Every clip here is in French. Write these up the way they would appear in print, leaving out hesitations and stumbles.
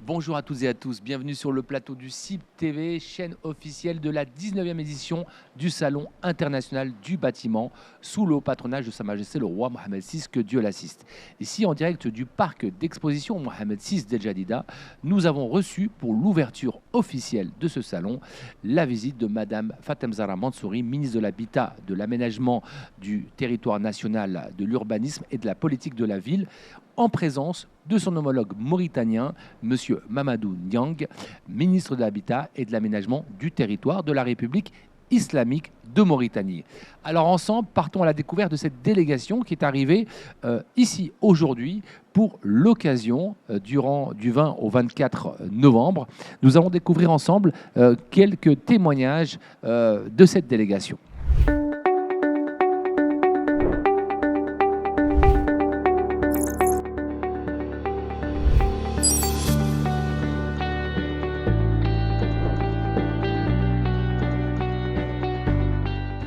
Bonjour à toutes et à tous, bienvenue sur le plateau du CIB TV, chaîne officielle de la 19e édition du Salon international du bâtiment, sous le haut patronage de Sa Majesté le roi Mohamed VI, que Dieu l'assiste. Ici, en direct du parc d'exposition Mohamed VI d'El Jadida, nous avons reçu pour l'ouverture officielle de ce salon la visite de Madame Fatem Zahra Mansouri, ministre de l'Habitat, de l'Aménagement du territoire national, de l'urbanisme et de la politique de la ville, en présence de son homologue mauritanien, M. Mamadou Niang, ministre de l'Habitat et de l'Aménagement du territoire de la République islamique de Mauritanie. Alors ensemble, partons à la découverte de cette délégation qui est arrivée ici aujourd'hui pour l'occasion, du 20 au 24 novembre. Nous allons découvrir ensemble quelques témoignages de cette délégation.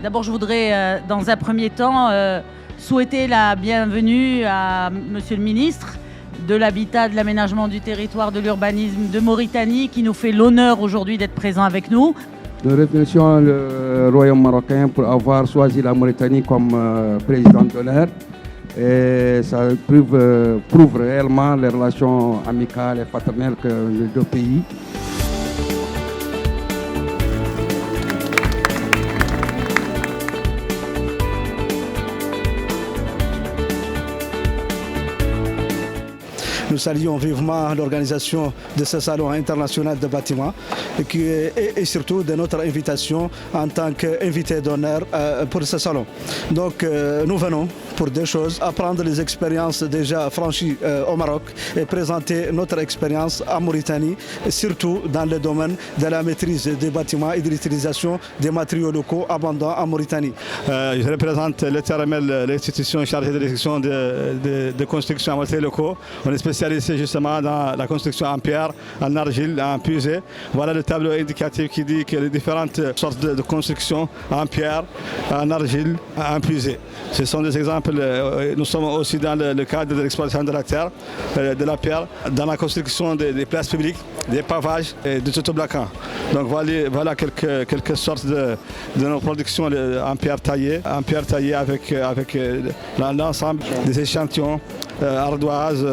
D'abord, je voudrais, dans un premier temps, souhaiter la bienvenue à Monsieur le ministre de l'Habitat, de l'Aménagement du territoire, de l'urbanisme de Mauritanie, qui nous fait l'honneur aujourd'hui d'être présent avec nous. Nous remercions le Royaume marocain pour avoir choisi la Mauritanie comme président d'honneur. Et ça prouve réellement les relations amicales et fraternelles que les deux pays. Nous saluons vivement l'organisation de ce salon international de bâtiments et surtout de notre invitation en tant qu'invité d'honneur pour ce salon. Donc nous venons pour deux choses, apprendre les expériences déjà franchies au Maroc et présenter notre expérience en Mauritanie, surtout dans le domaine de la maîtrise des bâtiments et de l'utilisation des matériaux locaux abondants en Mauritanie. Je représente le TRML, l'institution chargée de l'exécution de construction en matériaux locaux. On est spécialisé justement dans la construction en pierre, en argile, en puisée. Voilà le tableau indicatif qui dit que les différentes sortes de construction en pierre, en argile, en puisée. Ce sont des exemples. Nous sommes aussi dans le cadre de l'exploitation de la terre, de la pierre, dans la construction des places publiques, des pavages et de Toto-Blacan. Donc voilà quelques sortes de nos productions en pierre taillée avec l'ensemble des échantillons, ardoise,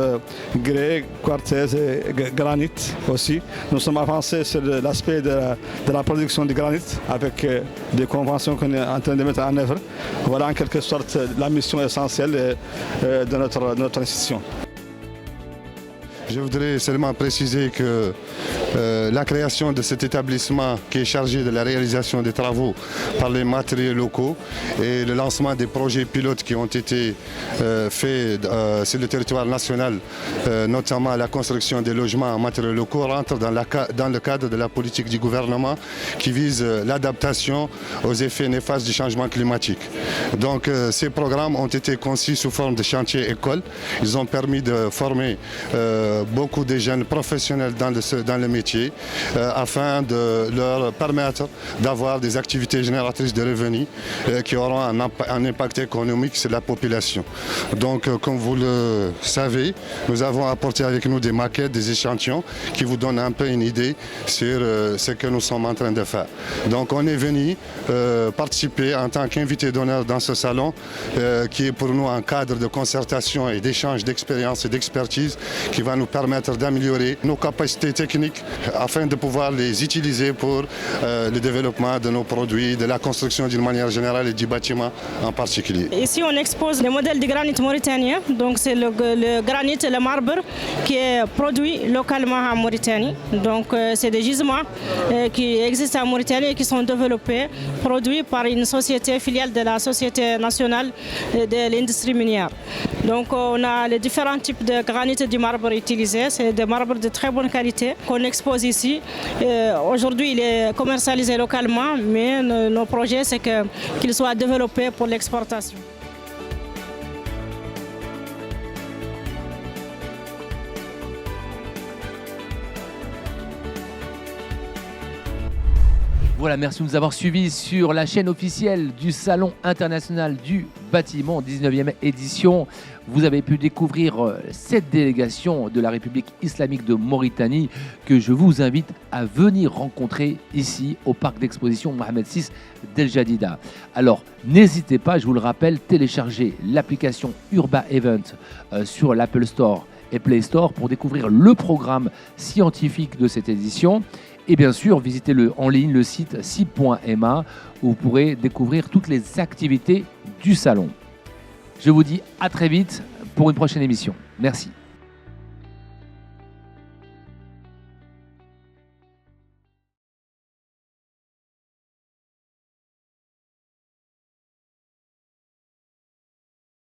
grès, quartz et granit aussi. Nous sommes avancés sur l'aspect de la production de granit avec des conventions qu'on est en train de mettre en œuvre. Voilà en quelque sorte la mission essentielle de notre institution. Je voudrais seulement préciser que la création de cet établissement qui est chargé de la réalisation des travaux par les matériaux locaux et le lancement des projets pilotes qui ont été faits sur le territoire national, notamment la construction des logements en matériaux locaux, rentre dans le cadre de la politique du gouvernement qui vise l'adaptation aux effets néfastes du changement climatique. Donc ces programmes ont été conçus sous forme de chantier école. Ils ont permis de former beaucoup de jeunes professionnels dans le métier afin de leur permettre d'avoir des activités génératrices de revenus qui auront un impact économique sur la population. Donc comme vous le savez, nous avons apporté avec nous des maquettes, des échantillons qui vous donnent un peu une idée sur ce que nous sommes en train de faire. Donc on est venu participer en tant qu'invité d'honneur dans ce salon qui est pour nous un cadre de concertation et d'échange d'expérience et d'expertise qui va nous permettre d'améliorer nos capacités techniques afin de pouvoir les utiliser pour le développement de nos produits, de la construction d'une manière générale et du bâtiment en particulier. Ici, on expose les modèles de granit mauritanien. Donc, c'est le granit et le marbre qui est produit localement en Mauritanie. Donc, c'est des gisements qui existent en Mauritanie et qui sont développés, produits par une société filiale de la Société nationale de l'industrie minière. Donc, on a les différents types de granit et du marbre utilisés. C'est des marbres de très bonne qualité qu'on expose ici. Aujourd'hui, il est commercialisé localement, mais nos projets, c'est qu'il soit développé pour l'exportation. Voilà, merci de nous avoir suivis sur la chaîne officielle du Salon international du bâtiment, 19e édition. Vous avez pu découvrir cette délégation de la République islamique de Mauritanie que je vous invite à venir rencontrer ici au parc d'exposition Mohamed VI d'El Jadida. Alors, n'hésitez pas, je vous le rappelle, téléchargez l'application Urba Event sur l'Apple Store et Play Store pour découvrir le programme scientifique de cette édition. Et bien sûr, visitez en ligne le site cib.ma où vous pourrez découvrir toutes les activités du salon. Je vous dis à très vite pour une prochaine émission. Merci.